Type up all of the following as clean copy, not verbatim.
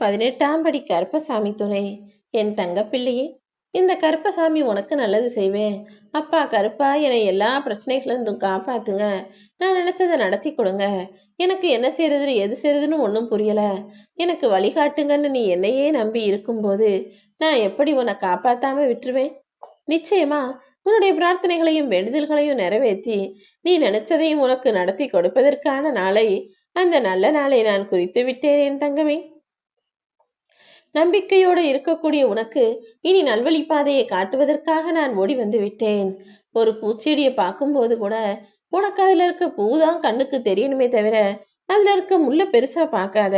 18ஆம் படி கருப்பசாமி துணை. என் தங்கப்பிள்ளையே, இந்த கருப்பசாமி உனக்கு நல்லது செய்வேன். அப்பா கருப்பா, என்னை எல்லா பிரச்சனைகளிலிருந்தும் காப்பாத்துங்க. நான் நினைச்சதை நடத்தி கொடுங்க. எனக்கு என்ன செய்யறது எது செய்யறதுன்னு ஒன்றும் புரியல. எனக்கு வழிகாட்டுங்கன்னு நீ என்னையே நம்பி இருக்கும்போது நான் எப்படி உன்னை காப்பாத்தாம விட்டுருவேன்? நிச்சயமா உன்னுடைய பிரார்த்தனைகளையும் வேண்டுதல்களையும் நிறைவேற்றி நீ நினைச்சதையும் உனக்கு நடத்தி கொடுப்பதற்கான நாளை, அந்த நல்ல நாளை நான் குறித்து விட்டேன் என் தங்கமே. நம்பிக்கையோடு இருக்கக்கூடிய உனக்கு இனி நல்வழி பாதையை காட்டுவதற்காக நான் ஓடி வந்து விட்டேன். ஒரு பூச்செடியை பார்க்கும்போது கூட உனக்கு அதுல இருக்க பூதான் கண்ணுக்கு தெரியணுமே தவிர அதுல இருக்க முள்ள பெருசா பார்க்காத.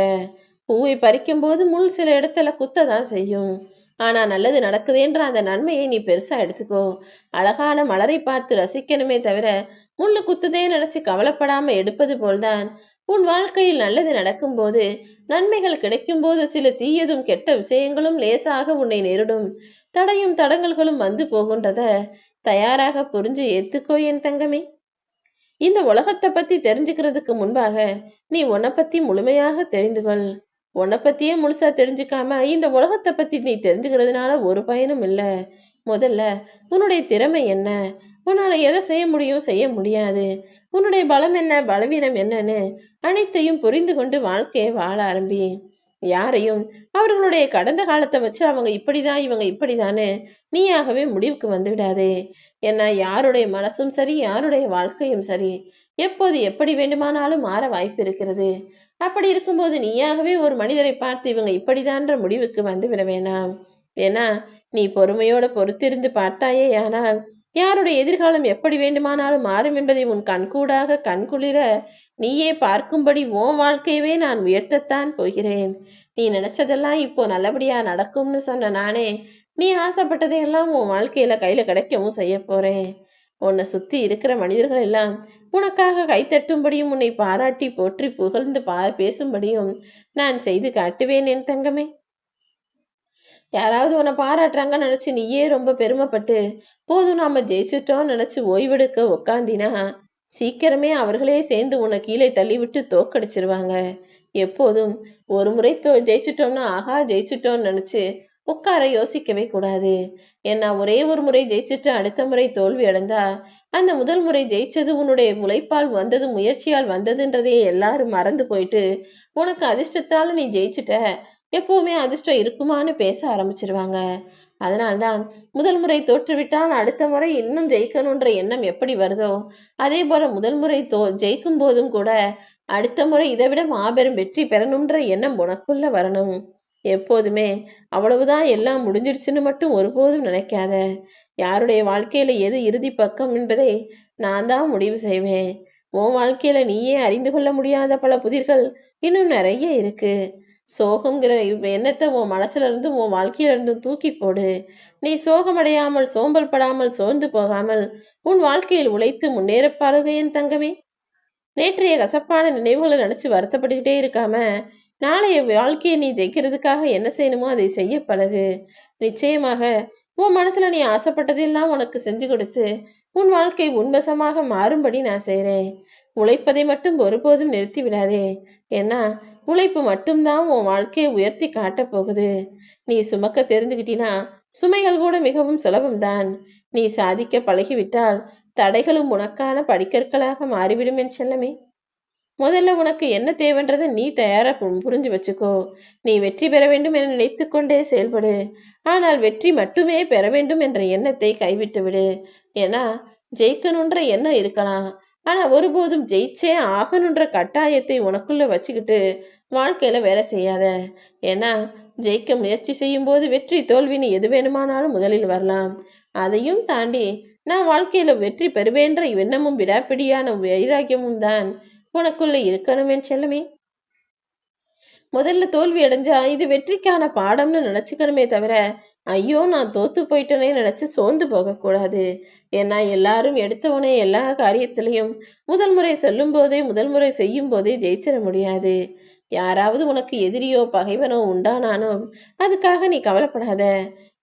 பூவை பறிக்கும் போது முள் சில இடத்துல குத்ததான் செய்யும். ஆனா நல்லது நடக்குதுன்ற அந்த நன்மையை நீ பெருசா எடுத்துக்கோ. அழகான மலரை பார்த்து ரசிக்கணுமே தவிர முள்ளு குத்துதே நினைச்சு கவலைப்படாம எடுப்பது போல்தான் உன் வாழ்க்கையில் நல்லது நடக்கும்போது, நன்மைகள் கிடைக்கும்போது சில தீயதும் கெட்ட விஷயங்களும் லேசாக உன்னை நேரிடும். தடையும் தடங்கல்களும் வந்து போகின்றத தயாராக புரிஞ்சு ஏத்துக்கோ என் தங்கமே. இந்த உலகத்தை பத்தி தெரிஞ்சுக்கிறதுக்கு முன்பாக நீ உன்னை பத்தி முழுமையாக தெரிந்து கொள். உன்னை பத்தியே முழுசா தெரிஞ்சுக்காம இந்த உலகத்தை பத்தி நீ தெரிஞ்சுக்கிறதுனால ஒரு பயனும் இல்லை. முதல்ல உன்னுடைய திறமை என்ன, உன்னால எதை செய்ய முடியும் செய்ய முடியாது, உன்னுடைய பலம் என்ன பலவீனம் என்னன்னு அனைத்தையும் புரிந்து கொண்டு வாழ்க்கையை வாழ ஆரம்பி. யாரையும் அவர்களுடைய கடந்த காலத்தை வச்சு அவங்க இப்படிதான் இவங்க இப்படிதான்னு நீயாகவே முடிவுக்கு வந்து விடாதே. ஏன்னா யாருடைய மனசும் சரி, யாருடைய வாழ்க்கையும் சரி, எப்போது எப்படி வேண்டுமானாலும் மாற வாய்ப்பு இருக்கிறது. அப்படி இருக்கும்போது நீயாகவே ஒரு மனிதரை பார்த்து இவங்க இப்படிதான்ற முடிவுக்கு வந்து விட வேணாம். ஏன்னா நீ பொறுமையோட பொறுத்திருந்து பார்த்தாயே ஆனால் யாருடைய எதிர்காலம் எப்படி வேண்டுமானாலும் மாறும் என்பதை உன் கண்கூடாக கண்குளிர நீயே பார்க்கும்படி உன் வாழ்க்கையவே நான் உயர்த்தத்தான் போகிறேன். நீ நினைச்சதெல்லாம் இப்போ நல்லபடியா நடக்கும்னு சொன்ன நானே, நீ ஆசைப்பட்டதையெல்லாம் உன் வாழ்க்கையில கையில கிடைக்கவும் செய்ய போறேன். உன்னை சுத்தி இருக்கிற மனிதர்கள் எல்லாம் உனக்காக கைத்தட்டும்படியும் உன்னை பாராட்டி போற்றி புகழ்ந்து பேசும்படியும் நான் செய்து காட்டுவேன் என் தங்கமே. யாராவது உன்னை பாராட்டுறாங்கன்னு நினைச்சு நீயே ரொம்ப பெருமைப்பட்டு போதும் நாம ஜெயிச்சுட்டோம்னு நினைச்சு ஓய்வெடுக்க உக்காந்தினா சீக்கிரமே அவர்களே சேர்ந்து உன்னை கீழே தள்ளிவிட்டு தோக்கடிச்சிருவாங்க. எப்போதும் ஒரு முறை ஜெயிச்சிட்டோம்னா ஆஹா ஜெயிச்சிட்டோம்னு நினைச்சு உட்கார யோசிக்கவே கூடாது. ஏன்னா ஒரே ஒரு முறை ஜெயிச்சுட்டு அடுத்த முறை தோல்வி அடைந்தா அந்த முதல் முறை ஜெயிச்சது உன்னுடைய உழைப்பால் வந்தது, முயற்சியால் வந்ததுன்றதையே எல்லாரும் மறந்து போயிட்டு உனக்கு அதிர்ஷ்டத்தால நீ ஜெயிச்சுட்ட, எப்பவுமே அதிர்ஷ்டம் இருக்குமான்னு பேச ஆரம்பிச்சிருவாங்க. அதனால்தான் முதல் முறை தோற்றுவிட்டால் அடுத்த முறை இன்னும் ஜெயிக்கணுன்ற எண்ணம் எப்படி வருதோ அதே போல முதல் முறை ஜெயிக்கும் போதும் கூட அடுத்த முறை இதை விட மாபெரும் வெற்றி பெறணுன்ற எண்ணம் உனக்குள்ள வரணும். எப்போதுமே அவ்வளவுதான் எல்லாம் முடிஞ்சிடுச்சுன்னு மட்டும் ஒருபோதும் நினைக்காத. யாருடைய வாழ்க்கையில எது இறுதி பக்கம் என்பதை நான் தான் முடிவு செய்வேன். உன் வாழ்க்கையில நீயே அறிந்து கொள்ள முடியாத பல புதிர்கள் இன்னும் நிறைய இருக்கு. சோகம்ங்கிற எண்ணத்தை உன் மனசுல இருந்து உன் வாழ்க்கையில இருந்து தூக்கி போடு. நீ சோகமடையாமல் சோம்பல் படாமல் சோர்ந்து போகாமல் உன் வாழ்க்கையில் உழைத்து முன்னேற பாருங்க என் தங்கமே. நேற்றைய கசப்பான நினைவுகளை நினைச்சு வருத்தப்பட்டுக்கிட்டே இருக்காம நாளைய வாழ்க்கையை நீ ஜெயிக்கிறதுக்காக என்ன செய்யணுமோ அதை செய்ய பழகு. நிச்சயமாக உன் மனசுல நீ ஆசைப்பட்டதெல்லாம் உனக்கு செஞ்சு கொடுத்து உன் வாழ்க்கை உன்வசமாக மாறும்படி நான் செய்றேன். உழைப்பதை மட்டும் ஒருபோதும் நிறுத்தி விடாதே. ஏன்னா உழைப்பு மட்டும்தான் உன் வாழ்க்கையை உயர்த்தி காட்ட போகுது. நீ சுமக்க தெரிஞ்சுக்கிட்டினா சுமைகள் கூட மிகவும் சுலபம்தான். நீ சாதிக்க பழகிவிட்டால் தடைகளும் உனக்கான படிக்கற்களாக மாறிவிடும் என் செல்லமே. முதல்ல உனக்கு என்ன தேவைன்றதை நீ தயாரா புரிஞ்சு வச்சுக்கோ. நீ வெற்றி பெற வேண்டும் என நினைத்து கொண்டே செயல்படு. ஆனால் வெற்றி மட்டுமே பெற வேண்டும் என்ற எண்ணத்தை கைவிட்டு விடு. ஏன்னா ஜெயிக்கணுன்ற எண்ணம் இருக்கலாம், ஆனா ஒருபோதும் ஜெயிச்சே ஆகணுன்ற கட்டாயத்தை உனக்குள்ள வச்சுக்கிட்டு வாழ்க்கையில வேலை செய்யாத. ஏன்னா ஜெயிக்க முயற்சி செய்யும் போது வெற்றி தோல்வின்னு எது வேணுமானாலும் முதலில் வரலாம். அதையும் தாண்டி நான் வாழ்க்கையில வெற்றி பெறுவேன்ற எண்ணமும் விடாப்பிடியான வைராக்கியமும் தான் உனக்குள்ள இருக்கணும் என் செல்லமே. முதல்ல தோல்வி அடைஞ்சா இது வெற்றிக்கான பாடம்னு நினைச்சுக்கணுமே தவிர ஐயோ நான் தோத்து போயிட்டேனே நினைச்சு சோர்ந்து போக கூடாது. ஏன்னா எல்லாரும் எடுத்தவனே எல்லா காரியத்திலையும் முதல் முறை சொல்லும் போதே முதல் முறை செய்யும் போதே ஜெயிச்சிட முடியாது. யாராவது உனக்கு எதிரியோ பகைவனோ உண்டானானோ அதுக்காக நீ கவலைப்படாத.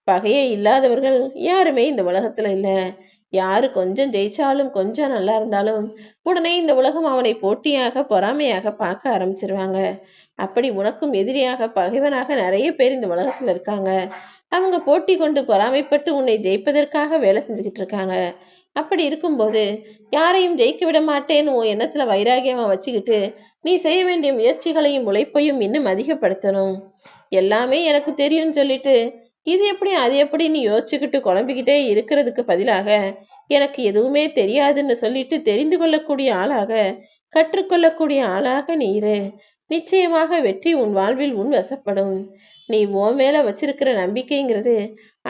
பகையே இல்லாதவர்கள் யாருமே இந்த உலகத்துல இல்ல. யாரு கொஞ்சம் ஜெயிச்சாலும் கொஞ்சம் நல்லா இருந்தாலும் உடனே இந்த உலகம் அவனை போட்டியாக பொறாமையாக பார்க்க ஆரம்பிச்சிருவாங்க. அப்படி உனக்கும் எதிரியாக பகைவனாக நிறைய பேர் இந்த உலகத்துல இருக்காங்க. அவங்க போட்டி கொண்டு பொறாமைப்பட்டு உன்னை ஜெயிப்பதற்காக வேலை செஞ்சுக்கிட்டு இருக்காங்க. அப்படி இருக்கும்போது யாரையும் ஜெயிக்க விட மாட்டேன்னு உன் எண்ணத்துல வைராகியமா வச்சுக்கிட்டு நீ செய்ய வேண்டிய முயற்சிகளையும் உழைப்பையும் இன்னும் அதிகப்படுத்தணும். எல்லாமே எனக்கு தெரியும்னு சொல்லிட்டு இது எப்படி அது எப்படி நீ யோசிச்சுக்கிட்டு குழம்பிக்கிட்டே இருக்கிறதுக்கு பதிலாக எனக்கு எதுவுமே தெரியாதுன்னு சொல்லிட்டு தெரிந்து கொள்ளக்கூடிய ஆளாக, கற்றுக்கொள்ளக்கூடிய ஆளாக நீ இரு. நிச்சயமாக வெற்றி உன் வாழ்வில் உன் வசப்படும். நீ உன் மேல வச்சிருக்கிற நம்பிக்கைங்கிறது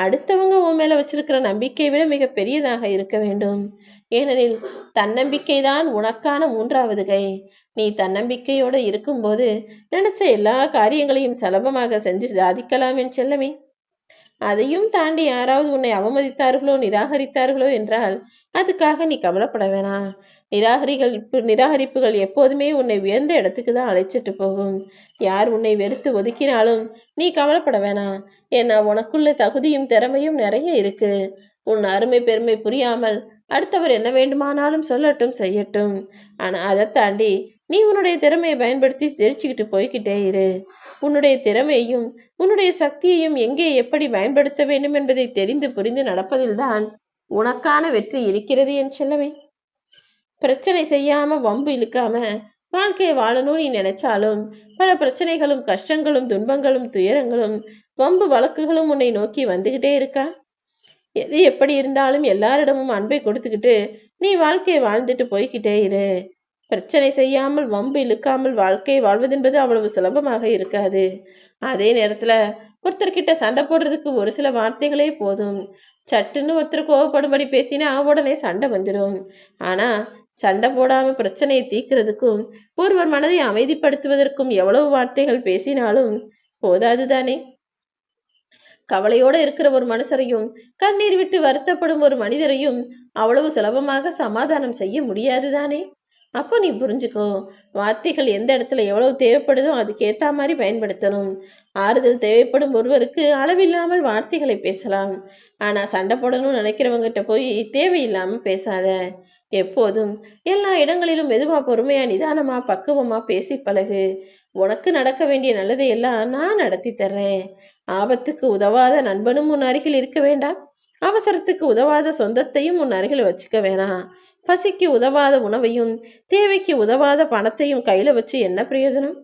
அடுத்தவங்க உன் மேல வச்சிருக்கிற நம்பிக்கையை விட மிக பெரியதாக இருக்க வேண்டும். ஏனெனில் தன்னம்பிக்கை தான் உனக்கான மூன்றாவது கை. நீ தன்னம்பிக்கையோட இருக்கும்போது நினைச்ச எல்லா காரியங்களையும் சுலபமாக செஞ்சு சாதிக்கலாம் என் செல்லமே. அதையும் தாண்டி யாராவது உன்னை அவமதித்தார்களோ நிராகரித்தார்களோ என்றால் அதுக்காக நீ கவலைப்பட வேணாம். நிராகரிப்புகள் எப்போதுமே உன்னை உயர்ந்த இடத்துக்கு தான் அழைச்சிட்டு போகும். யார் உன்னை வெறுத்து ஒதுக்கினாலும் நீ கவலைப்பட வேணாம். ஏன்னா உனக்குள்ள தகுதியும் திறமையும் நிறைய இருக்கு. உன் அருமை பெருமை புரியாமல் அடுத்தவர் என்ன வேண்டுமானாலும் சொல்லட்டும் செய்யட்டும். ஆனா அதை தாண்டி நீ உன்னுடைய திறமையை பயன்படுத்தி ஜெயிச்சுக்கிட்டு போய்கிட்டே இரு. உன்னுடைய திறமையையும் உன்னுடைய சக்தியையும் எங்கே எப்படி பயன்படுத்த வேண்டும் என்பதை தெரிந்து புரிந்து நடப்பதில்தான் உனக்கான வெற்றி இருக்கிறது என் செல்லமே. பிரச்சனை செய்யாம வம்பு இழுக்காம வாழ்க்கையை வாழணும் நீ நினைச்சாலும் பல பிரச்சனைகளும் கஷ்டங்களும் துன்பங்களும் துயரங்களும் வம்பு வழக்குகளும் உன்னை நோக்கி வந்துகிட்டே இருக்கா. எது எப்படி இருந்தாலும் எல்லாரிடமும் அன்பை கொடுத்துக்கிட்டு நீ வாழ்க்கையை வாழ்ந்துட்டு போய்கிட்டே இரு. பிரச்சனை செய்யாமல் வம்பு இழுக்காமல் வாழ்க்கையை வாழ்வதென்பது அவ்வளவு சுலபமாக இருக்காது. அதே நேரத்துல ஒருத்தர்கிட்ட சண்டை போடுறதுக்கு ஒரு சில வார்த்தைகளே போதும். சட்டுன்னு ஒருத்தர் கோவப்படும்படி பேசினா உடனே சண்டை வந்துடும். ஆனா சண்டை போடாம பிரச்சனையை தீர்க்கிறதுக்கும் ஒருவர் மனதை அமைதிப்படுத்துவதற்கும் எவ்வளவு வார்த்தைகள் பேசினாலும் போதாதுதானே. கவலையோட இருக்கிற ஒரு மனுஷரையும் கண்ணீர் விட்டு வருத்தப்படும் ஒரு மனிதரையும் அவ்வளவு சுலபமாக சமாதானம் செய்ய முடியாதுதானே. அப்போ நீ புரிஞ்சுக்கோ, வார்த்தைகள் எந்த இடத்துல எவ்வளவு தேவைப்படுதோ அதுக்கு ஏத்த மாதிரி பயன்படுத்தணும். ஆறுதல் தேவைப்படும் ஒருவருக்கு அளவில்லாமல் வார்த்தைகளை பேசலாம். ஆனா சண்டை போடணும்னு நினைக்கிறவங்கிட்ட போய் தேவையில்லாம பேசாத. எப்போதும் எல்லா இடங்களிலும் மெதுவா பொறுமையா நிதானமா பக்குவமா பேசி பழகு. உனக்கு நடக்க வேண்டிய நல்லதை எல்லாம் நான் நடத்தி தர்றேன். ஆபத்துக்கு உதவாத நண்பனும் உன் அருகில் இருக்க வேண்டாம். அவசரத்துக்கு உதவாத சொந்தத்தையும் உன் அருகில் வச்சுக்க வேணாம். பசிக்கு உதவாத உணவையும் தேவைக்கு உதவாத பணத்தையும் கையில வச்சு என்ன பிரயோஜனம்.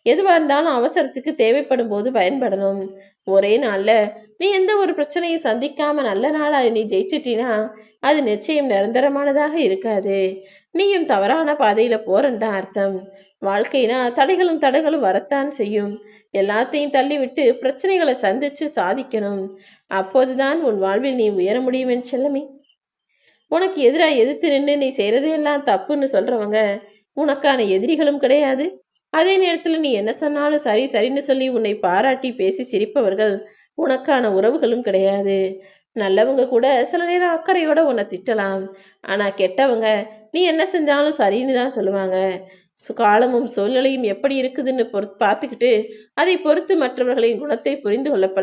எதுவா இருந்தாலும் அவசரத்துக்கு தேவைப்படும் போது பயன்படணும். ஒரே நாள்ல நீ எந்த ஒரு பிரச்சனையும் சந்திக்காம நல்ல நாளா நீ ஜெயிச்சிட்டினா அது நிச்சயம் நிரந்தரமானதாக இருக்காது. நீயும் தவறான பாதையில போறன்னு தான் அர்த்தம். வாழ்க்கைனா தடைகளும் தடைகளும் வரத்தான் செய்யும். எல்லாத்தையும் தள்ளி விட்டு பிரச்சனைகளை சந்திச்சு சாதிக்கணும். அப்போதுதான் உன் வாழ்வில் நீ உயர முடியும் என் செல்லமே. உனக்கு எதிராக எதிர்த்து நின்று நீ செய்யறதெல்லாம் தப்புன்னு சொல்றவங்க உனக்கான எதிரிகளும் கிடையாது. அதே நேரத்துல நீ என்ன சொன்னாலும் சரி சரின்னு சொல்லி உன்னை பாராட்டி பேசி சிரிப்பவர்கள் உனக்கான உறவுகளும் கிடையாது. நல்லவங்க கூட சில நேரம் அக்கறையோட உன்னை திட்டலாம். ஆனா கெட்டவங்க நீ என்ன செஞ்சாலும் சரின்னு தான் சொல்லுவாங்க. காலமும் சூழ்நிலையும் எப்படி இருக்குதுன்னு பார்த்துக்கிட்டு அதை பொறுத்து மற்றவர்களின் குணத்தை புரிந்து கொள்ள பழகு.